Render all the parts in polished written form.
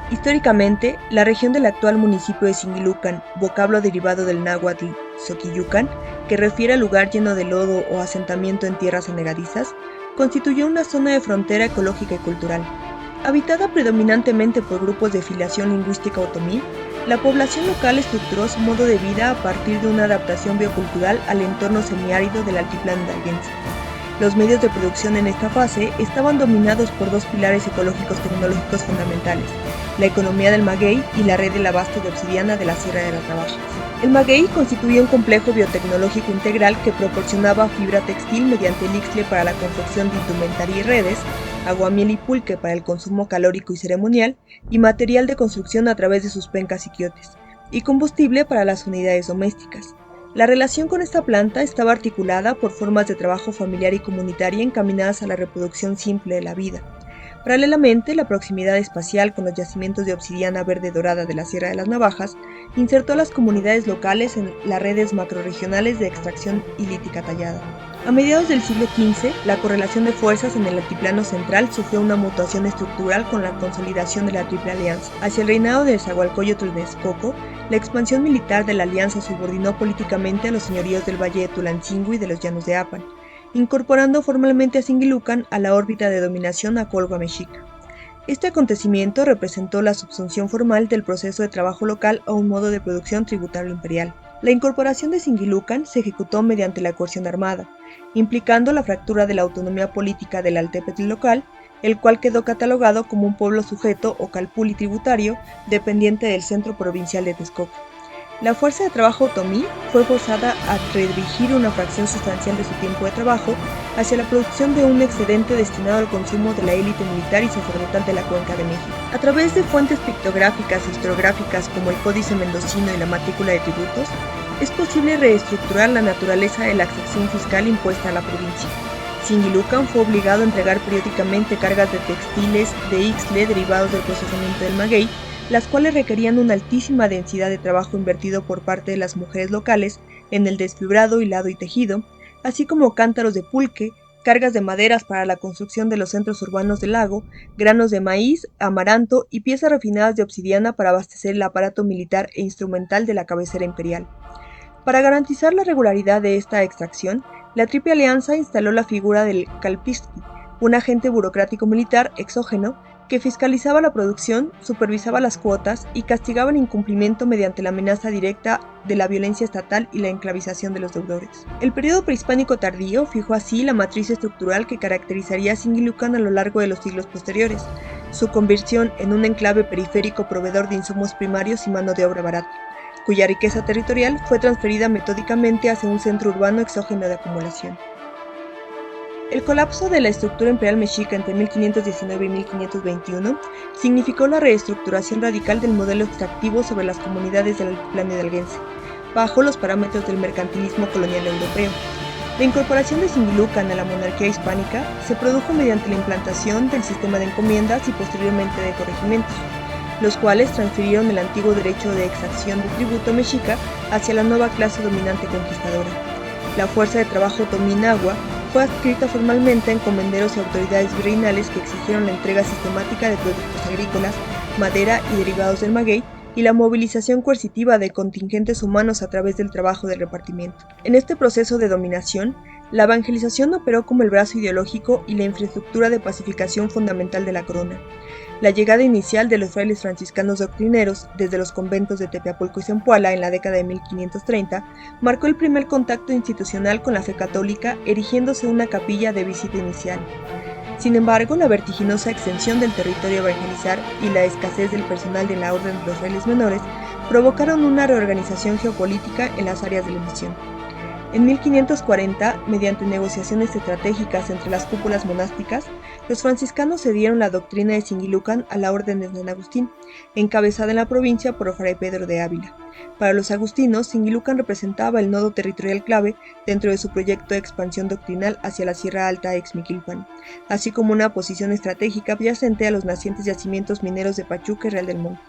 Históricamente, la región del actual municipio de Singilucan, vocablo derivado del náhuatl Xoquiyucan, que refiere al lugar lleno de lodo o asentamiento en tierras anegadizas, constituyó una zona de frontera ecológica y cultural. Habitada predominantemente por grupos de filiación lingüística otomí, la población local estructuró su modo de vida a partir de una adaptación biocultural al entorno semiárido del altiplano hidalguense. Los medios de producción en esta fase estaban dominados por dos pilares ecológicos tecnológicos fundamentales: la economía del maguey y la red del abasto de obsidiana de la Sierra de las Navajas. El maguey constituía un complejo biotecnológico integral que proporcionaba fibra textil mediante el ixtle para la confección de indumentaria y redes, aguamiel y pulque para el consumo calórico y ceremonial, y material de construcción a través de sus pencas y quiotes, y combustible para las unidades domésticas. La relación con esta planta estaba articulada por formas de trabajo familiar y comunitaria encaminadas a la reproducción simple de la vida. Paralelamente, la proximidad espacial con los yacimientos de obsidiana verde dorada de la Sierra de las Navajas insertó a las comunidades locales en las redes macrorregionales de extracción ilítica tallada. A mediados del siglo XV, la correlación de fuerzas en el altiplano central sufrió una mutación estructural con la consolidación de la Triple Alianza. Hacia el reinado de Nezahualcóyotl de Texcoco, la expansión militar de la alianza subordinó políticamente a los señoríos del Valle de Tulancingo y de los Llanos de Apan, incorporando formalmente a Singilucan a la órbita de dominación acolhua mexica. Este acontecimiento representó la subsunción formal del proceso de trabajo local a un modo de producción tributario imperial. La incorporación de Singilucan se ejecutó mediante la coerción armada, implicando la fractura de la autonomía política del altépetl local, el cual quedó catalogado como un pueblo sujeto o calpulli tributario dependiente del centro provincial de Texcoco. La fuerza de trabajo otomí fue forzada a redirigir una fracción sustancial de su tiempo de trabajo hacia la producción de un excedente destinado al consumo de la élite militar y sacerdotal de la Cuenca de México. A través de fuentes pictográficas e historiográficas como el Códice Mendocino y la Matrícula de Tributos, es posible reestructurar la naturaleza de la exacción fiscal impuesta a la provincia. Singilucan fue obligado a entregar periódicamente cargas de textiles de ixtle derivados del procesamiento del maguey, las cuales requerían una altísima densidad de trabajo invertido por parte de las mujeres locales en el desfibrado, hilado y tejido, así como cántaros de pulque, cargas de maderas para la construcción de los centros urbanos del lago, granos de maíz, amaranto y piezas refinadas de obsidiana para abastecer el aparato militar e instrumental de la cabecera imperial. Para garantizar la regularidad de esta extracción, la Triple Alianza instaló la figura del calpistli, un agente burocrático militar exógeno que fiscalizaba la producción, supervisaba las cuotas y castigaba el incumplimiento mediante la amenaza directa de la violencia estatal y la enclavización de los deudores. El periodo prehispánico tardío fijó así la matriz estructural que caracterizaría a Singilucan a lo largo de los siglos posteriores, su conversión en un enclave periférico proveedor de insumos primarios y mano de obra barata, cuya riqueza territorial fue transferida metódicamente hacia un centro urbano exógeno de acumulación. El colapso de la estructura imperial mexica entre 1519 y 1521 significó la reestructuración radical del modelo extractivo sobre las comunidades del altiplano hidalguense, bajo los parámetros del mercantilismo colonial europeo. La incorporación de Singilucan a la monarquía hispánica se produjo mediante la implantación del sistema de encomiendas y posteriormente de corregimientos, los cuales transfirieron el antiguo derecho de exacción de tributo mexica hacia la nueva clase dominante conquistadora. La fuerza de trabajo otomí-nahua fue adscrita formalmente a encomenderos y autoridades virreinales que exigieron la entrega sistemática de productos agrícolas, madera y derivados del maguey, y la movilización coercitiva de contingentes humanos a través del trabajo de repartimiento. En este proceso de dominación, la evangelización operó como el brazo ideológico y la infraestructura de pacificación fundamental de la corona. La llegada inicial de los frailes franciscanos doctrineros desde los conventos de Tepeapulco y Zempoala en la década de 1530 marcó el primer contacto institucional con la fe católica, erigiéndose una capilla de visita inicial. Sin embargo, la vertiginosa extensión del territorio a evangelizar y la escasez del personal de la Orden de los Frailes Menores provocaron una reorganización geopolítica en las áreas de la misión. En 1540, mediante negociaciones estratégicas entre las cúpulas monásticas, los franciscanos cedieron la doctrina de Singilucan a la Orden de San Agustín, encabezada en la provincia por Fray Pedro de Ávila. Para los agustinos, Singilucan representaba el nodo territorial clave dentro de su proyecto de expansión doctrinal hacia la Sierra Alta de Exmiquilpan, así como una posición estratégica adyacente a los nacientes yacimientos mineros de Pachuca y Real del Monte.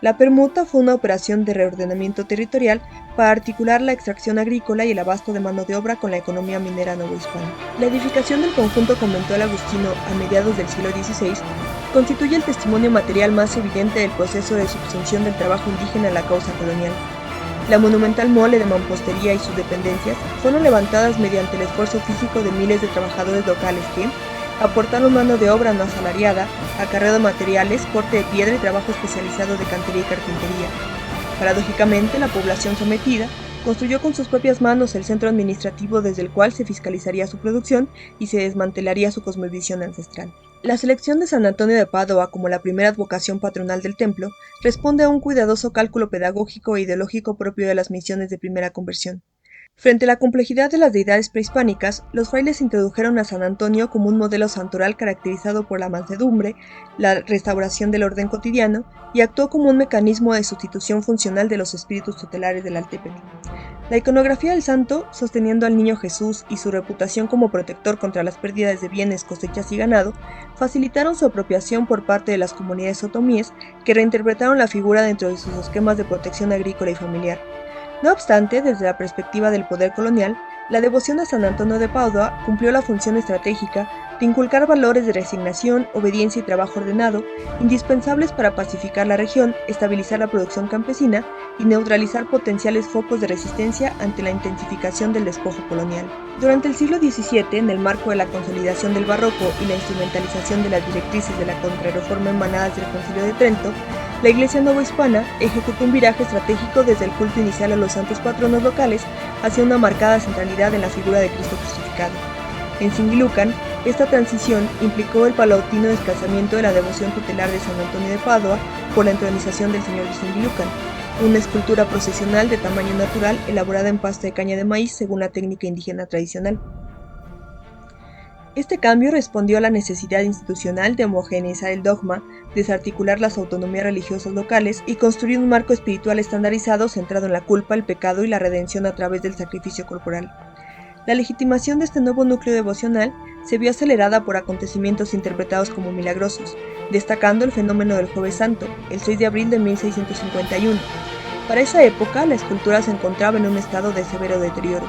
La permuta fue una operación de reordenamiento territorial para articular la extracción agrícola y el abasto de mano de obra con la economía minera novohispana. La edificación del conjunto conventual agustino a mediados del siglo XVI constituye el testimonio material más evidente del proceso de subsunción del trabajo indígena a la causa colonial. La monumental mole de mampostería y sus dependencias fueron levantadas mediante el esfuerzo físico de miles de trabajadores locales que aportaron mano de obra no asalariada, acarreo de materiales, corte de piedra y trabajo especializado de cantería y carpintería. Paradójicamente, la población sometida construyó con sus propias manos el centro administrativo desde el cual se fiscalizaría su producción y se desmantelaría su cosmovisión ancestral. La selección de San Antonio de Padua como la primera advocación patronal del templo responde a un cuidadoso cálculo pedagógico e ideológico propio de las misiones de primera conversión. Frente a la complejidad de las deidades prehispánicas, los frailes introdujeron a San Antonio como un modelo santoral caracterizado por la mansedumbre, la restauración del orden cotidiano y actuó como un mecanismo de sustitución funcional de los espíritus tutelares del Altépetl. La iconografía del santo, sosteniendo al niño Jesús y su reputación como protector contra las pérdidas de bienes, cosechas y ganado, facilitaron su apropiación por parte de las comunidades otomíes que reinterpretaron la figura dentro de sus esquemas de protección agrícola y familiar. No obstante, desde la perspectiva del poder colonial, la devoción a San Antonio de Padua cumplió la función estratégica de inculcar valores de resignación, obediencia y trabajo ordenado, indispensables para pacificar la región, estabilizar la producción campesina y neutralizar potenciales focos de resistencia ante la intensificación del despojo colonial. Durante el siglo XVII, en el marco de la consolidación del barroco y la instrumentalización de las directrices de la contrarreforma emanadas del Concilio de Trento, la Iglesia novohispana ejecutó un viraje estratégico desde el culto inicial a los santos patronos locales hacia una marcada centralidad en la figura de Cristo crucificado. En Singilucan, esta transición implicó el paulatino desplazamiento de la devoción tutelar de San Antonio de Padua por la entronización del Señor de Singilucan, una escultura procesional de tamaño natural elaborada en pasta de caña de maíz según la técnica indígena tradicional. Este cambio respondió a la necesidad institucional de homogeneizar el dogma, desarticular las autonomías religiosas locales y construir un marco espiritual estandarizado centrado en la culpa, el pecado y la redención a través del sacrificio corporal. La legitimación de este nuevo núcleo devocional se vio acelerada por acontecimientos interpretados como milagrosos, destacando el fenómeno del Jueves Santo, el 6 de abril de 1651. Para esa época, la escultura se encontraba en un estado de severo deterioro.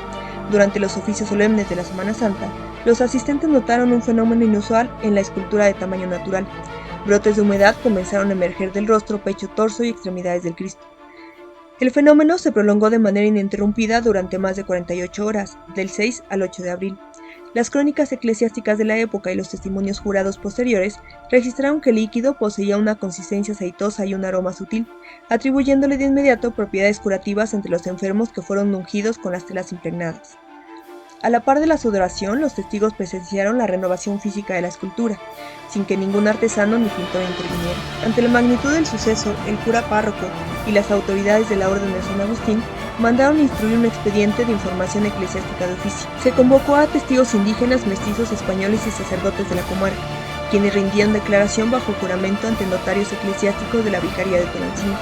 Durante los oficios solemnes de la Semana Santa, los asistentes notaron un fenómeno inusual en la escultura de tamaño natural. Brotes de humedad comenzaron a emerger del rostro, pecho, torso y extremidades del Cristo. El fenómeno se prolongó de manera ininterrumpida durante más de 48 horas, del 6 al 8 de abril. Las crónicas eclesiásticas de la época y los testimonios jurados posteriores registraron que el líquido poseía una consistencia aceitosa y un aroma sutil, atribuyéndole de inmediato propiedades curativas entre los enfermos que fueron ungidos con las telas impregnadas. A la par de la sudoración, los testigos presenciaron la renovación física de la escultura, sin que ningún artesano ni pintor interviniera. Ante la magnitud del suceso, el cura párroco y las autoridades de la Orden de San Agustín mandaron instruir un expediente de información eclesiástica de oficio. Se convocó a testigos indígenas, mestizos, españoles y sacerdotes de la comarca, quienes rindían declaración bajo juramento ante notarios eclesiásticos de la Vicaría de Tonancingo.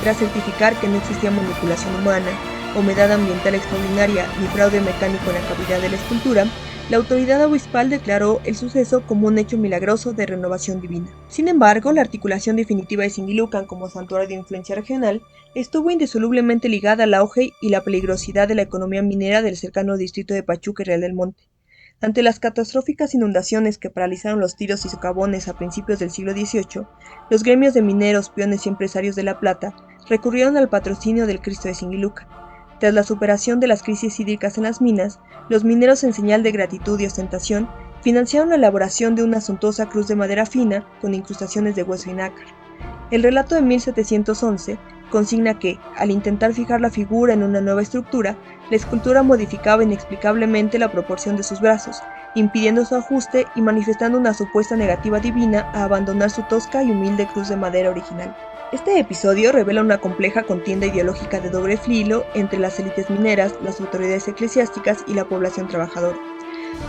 Tras certificar que no existía manipulación humana, humedad ambiental extraordinaria ni fraude mecánico en la cavidad de la escultura, la autoridad obispal declaró el suceso como un hecho milagroso de renovación divina. Sin embargo, la articulación definitiva de Singilucan como santuario de influencia regional estuvo indisolublemente ligada al auge y la peligrosidad de la economía minera del cercano distrito de Pachuca y Real del Monte. Ante las catastróficas inundaciones que paralizaron los tiros y socavones a principios del siglo XVIII, los gremios de mineros, peones y empresarios de La Plata recurrieron al patrocinio del Cristo de Singilucan. Tras la superación de las crisis hídricas en las minas, los mineros, en señal de gratitud y ostentación, financiaron la elaboración de una suntuosa cruz de madera fina con incrustaciones de hueso y nácar. El relato de 1711 consigna que, al intentar fijar la figura en una nueva estructura, la escultura modificaba inexplicablemente la proporción de sus brazos, impidiendo su ajuste y manifestando una supuesta negativa divina a abandonar su tosca y humilde cruz de madera original. Este episodio revela una compleja contienda ideológica de doble filo entre las élites mineras, las autoridades eclesiásticas y la población trabajadora.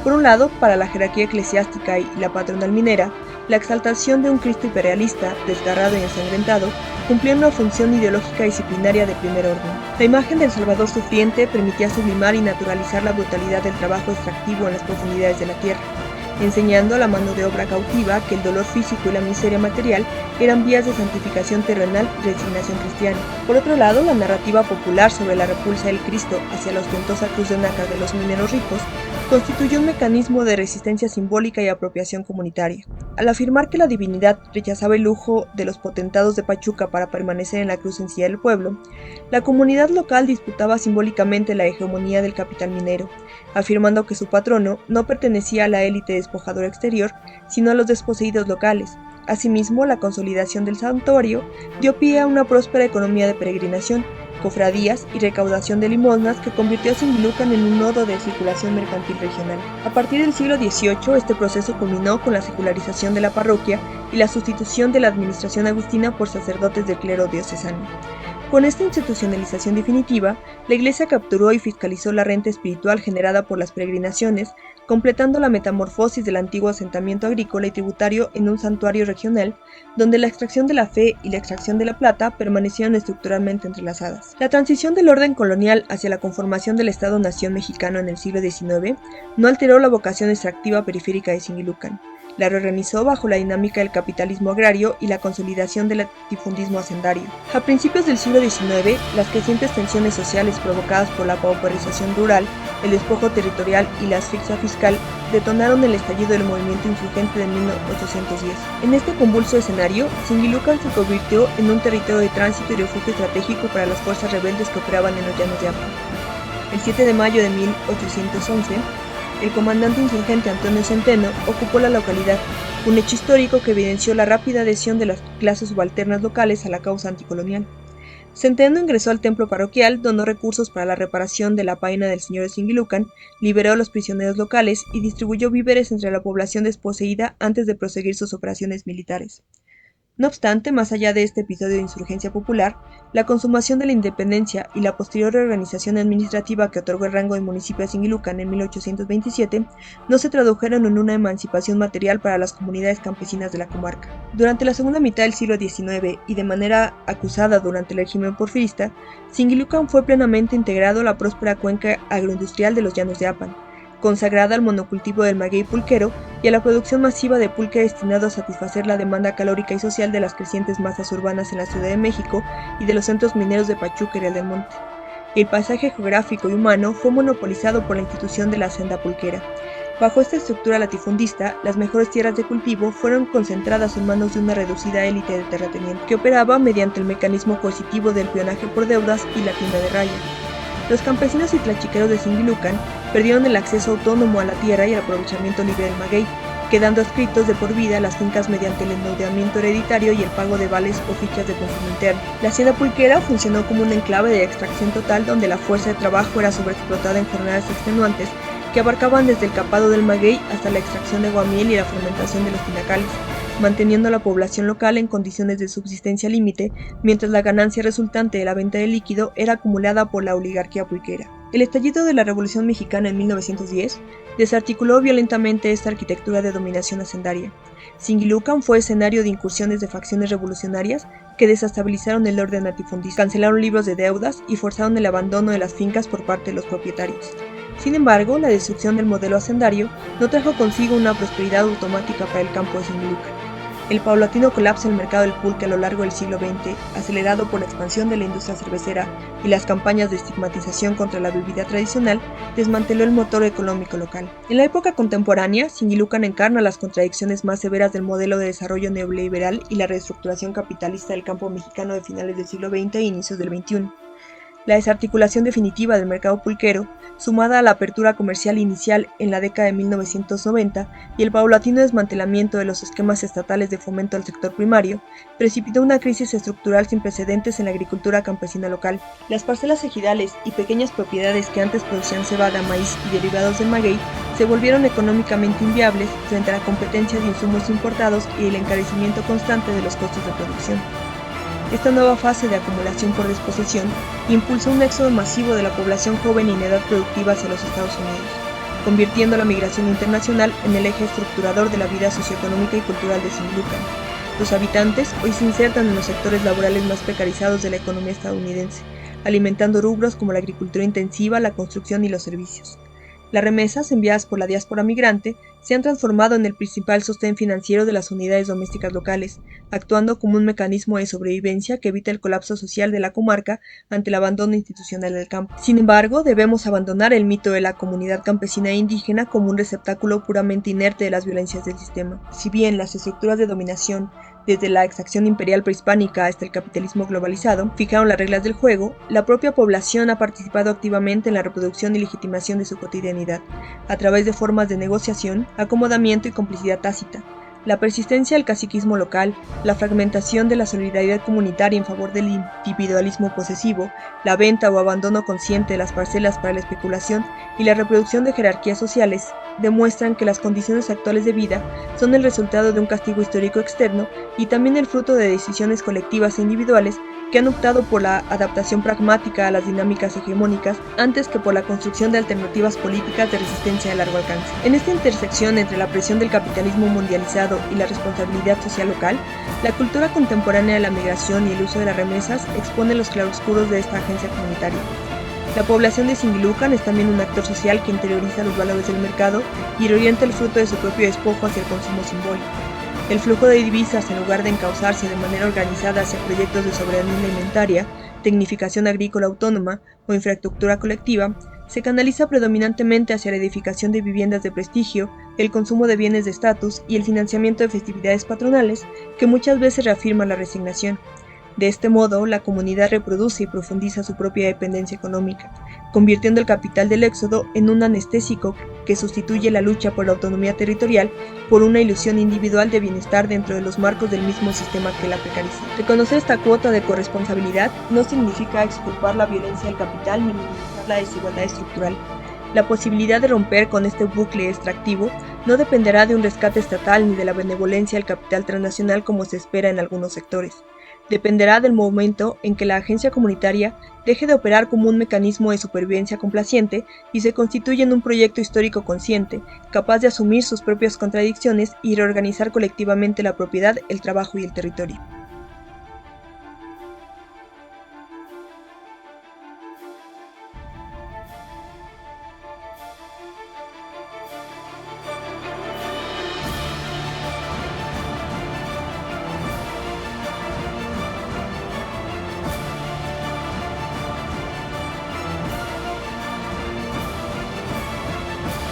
Por un lado, para la jerarquía eclesiástica y la patronal minera, la exaltación de un Cristo hiperrealista, desgarrado y ensangrentado, cumplía una función ideológica disciplinaria de primer orden. La imagen del Salvador sufriente permitía sublimar y naturalizar la brutalidad del trabajo extractivo en las profundidades de la tierra, enseñando a la mano de obra cautiva que el dolor físico y la miseria material eran vías de santificación terrenal y resignación cristiana. Por otro lado, la narrativa popular sobre la repulsa del Cristo hacia la ostentosa cruz de nácar de los mineros ricos constituyó un mecanismo de resistencia simbólica y apropiación comunitaria. Al afirmar que la divinidad rechazaba el lujo de los potentados de Pachuca para permanecer en la cruz sencilla del pueblo, la comunidad local disputaba simbólicamente la hegemonía del capital minero, afirmando que su patrono no pertenecía a la élite despojadora exterior, sino a los desposeídos locales. Asimismo, la consolidación del santuario dio pie a una próspera economía de peregrinación, cofradías y recaudación de limosnas que convirtió a Singilucan en un nodo de circulación mercantil regional. A partir del siglo XVIII, este proceso culminó con la secularización de la parroquia y la sustitución de la administración agustina por sacerdotes del clero diocesano. Con esta institucionalización definitiva, la Iglesia capturó y fiscalizó la renta espiritual generada por las peregrinaciones, completando la metamorfosis del antiguo asentamiento agrícola y tributario en un santuario regional, donde la extracción de la fe y la extracción de la plata permanecieron estructuralmente entrelazadas. La transición del orden colonial hacia la conformación del Estado-nación mexicano en el siglo XIX no alteró la vocación extractiva periférica de Singilucan. La reorganizó bajo la dinámica del capitalismo agrario y la consolidación del latifundismo hacendario. A principios del siglo XIX, las crecientes tensiones sociales provocadas por la pauperización rural, el despojo territorial y la asfixia fiscal detonaron el estallido del movimiento insurgente de 1810. En este convulso escenario, Singilucan se convirtió en un territorio de tránsito y refugio estratégico para las fuerzas rebeldes que operaban en los llanos de Apa. El 7 de mayo de 1811, el comandante insurgente Antonio Centeno ocupó la localidad, un hecho histórico que evidenció la rápida adhesión de las clases subalternas locales a la causa anticolonial. Centeno ingresó al templo parroquial, donó recursos para la reparación de la paina del señor de Singilucan, liberó a los prisioneros locales y distribuyó víveres entre la población desposeída antes de proseguir sus operaciones militares. No obstante, más allá de este episodio de insurgencia popular, la consumación de la independencia y la posterior reorganización administrativa que otorgó el rango de municipio a Singilucan en 1827 no se tradujeron en una emancipación material para las comunidades campesinas de la comarca. Durante la segunda mitad del siglo XIX y de manera acusada durante el régimen porfirista, Singilucan fue plenamente integrado a la próspera cuenca agroindustrial de los llanos de Apan, consagrada al monocultivo del maguey pulquero y a la producción masiva de pulque destinado a satisfacer la demanda calórica y social de las crecientes masas urbanas en la Ciudad de México y de los centros mineros de Pachuca y Real del Monte. El paisaje geográfico y humano fue monopolizado por la institución de la hacienda pulquera. Bajo esta estructura latifundista, las mejores tierras de cultivo fueron concentradas en manos de una reducida élite de terratenientes que operaba mediante el mecanismo coercitivo del peonaje por deudas y la tienda de raya. Los campesinos y tlachiqueros de Singilucan perdieron el acceso autónomo a la tierra y el aprovechamiento libre del maguey, quedando adscritos de por vida a las fincas mediante el endeudamiento hereditario y el pago de vales o fichas de consumo interno. La hacienda pulquera funcionó como un enclave de extracción total donde la fuerza de trabajo era sobreexplotada en jornadas extenuantes que abarcaban desde el capado del maguey hasta la extracción de aguamiel y la fermentación de los tinacales, manteniendo a la población local en condiciones de subsistencia límite, mientras la ganancia resultante de la venta de líquido era acumulada por la oligarquía pulquera. El estallido de la Revolución Mexicana en 1910 desarticuló violentamente esta arquitectura de dominación hacendaria. Singilucan fue escenario de incursiones de facciones revolucionarias que desestabilizaron el orden latifundista, cancelaron libros de deudas y forzaron el abandono de las fincas por parte de los propietarios. Sin embargo, la destrucción del modelo hacendario no trajo consigo una prosperidad automática para el campo de Singilucan. El paulatino colapso del mercado del pulque a lo largo del siglo XX, acelerado por la expansión de la industria cervecera y las campañas de estigmatización contra la bebida tradicional, desmanteló el motor económico local. En la época contemporánea, Singilucan encarna las contradicciones más severas del modelo de desarrollo neoliberal y la reestructuración capitalista del campo mexicano de finales del siglo XX e inicios del XXI. La desarticulación definitiva del mercado pulquero, sumada a la apertura comercial inicial en la década de 1990 y el paulatino desmantelamiento de los esquemas estatales de fomento al sector primario, precipitó una crisis estructural sin precedentes en la agricultura campesina local. Las parcelas ejidales y pequeñas propiedades que antes producían cebada, maíz y derivados del maguey se volvieron económicamente inviables frente a la competencia de insumos importados y el encarecimiento constante de los costos de producción. Esta nueva fase de acumulación por desposesión impulsó un éxodo masivo de la población joven y en edad productiva hacia los Estados Unidos, convirtiendo la migración internacional en el eje estructurador de la vida socioeconómica y cultural de Singilucan. Los habitantes hoy se insertan en los sectores laborales más precarizados de la economía estadounidense, alimentando rubros como la agricultura intensiva, la construcción y los servicios. Las remesas enviadas por la diáspora migrante se han transformado en el principal sostén financiero de las unidades domésticas locales, actuando como un mecanismo de sobrevivencia que evita el colapso social de la comarca ante el abandono institucional del campo. Sin embargo, debemos abandonar el mito de la comunidad campesina e indígena como un receptáculo puramente inerte de las violencias del sistema. Si bien las estructuras de dominación, desde la exacción imperial prehispánica hasta el capitalismo globalizado, fijaron las reglas del juego, la propia población ha participado activamente en la reproducción y legitimación de su cotidianidad, a través de formas de negociación, acomodamiento y complicidad tácita. La persistencia del caciquismo local, la fragmentación de la solidaridad comunitaria en favor del individualismo posesivo, la venta o abandono consciente de las parcelas para la especulación y la reproducción de jerarquías sociales demuestran que las condiciones actuales de vida son el resultado de un castigo histórico externo y también el fruto de decisiones colectivas e individuales que han optado por la adaptación pragmática a las dinámicas hegemónicas antes que por la construcción de alternativas políticas de resistencia de largo alcance. En esta intersección entre la presión del capitalismo mundializado y la responsabilidad social local, la cultura contemporánea de la migración y el uso de las remesas expone los claroscuros de esta agencia comunitaria. La población de Singilucan es también un actor social que interioriza los valores del mercado y reorienta el fruto de su propio despojo hacia el consumo simbólico. El flujo de divisas, en lugar de encauzarse de manera organizada hacia proyectos de soberanía alimentaria, tecnificación agrícola autónoma o infraestructura colectiva, se canaliza predominantemente hacia la edificación de viviendas de prestigio, el consumo de bienes de estatus y el financiamiento de festividades patronales que muchas veces reafirman la resignación. De este modo, la comunidad reproduce y profundiza su propia dependencia económica, convirtiendo el capital del éxodo en un anestésico que sustituye la lucha por la autonomía territorial por una ilusión individual de bienestar dentro de los marcos del mismo sistema que la precariza. Reconocer esta cuota de corresponsabilidad no significa exculpar la violencia del capital ni minimizar la desigualdad estructural. La posibilidad de romper con este bucle extractivo no dependerá de un rescate estatal ni de la benevolencia del capital transnacional como se espera en algunos sectores. Dependerá del momento en que la agencia comunitaria deje de operar como un mecanismo de supervivencia complaciente y se constituya en un proyecto histórico consciente, capaz de asumir sus propias contradicciones y reorganizar colectivamente la propiedad, el trabajo y el territorio.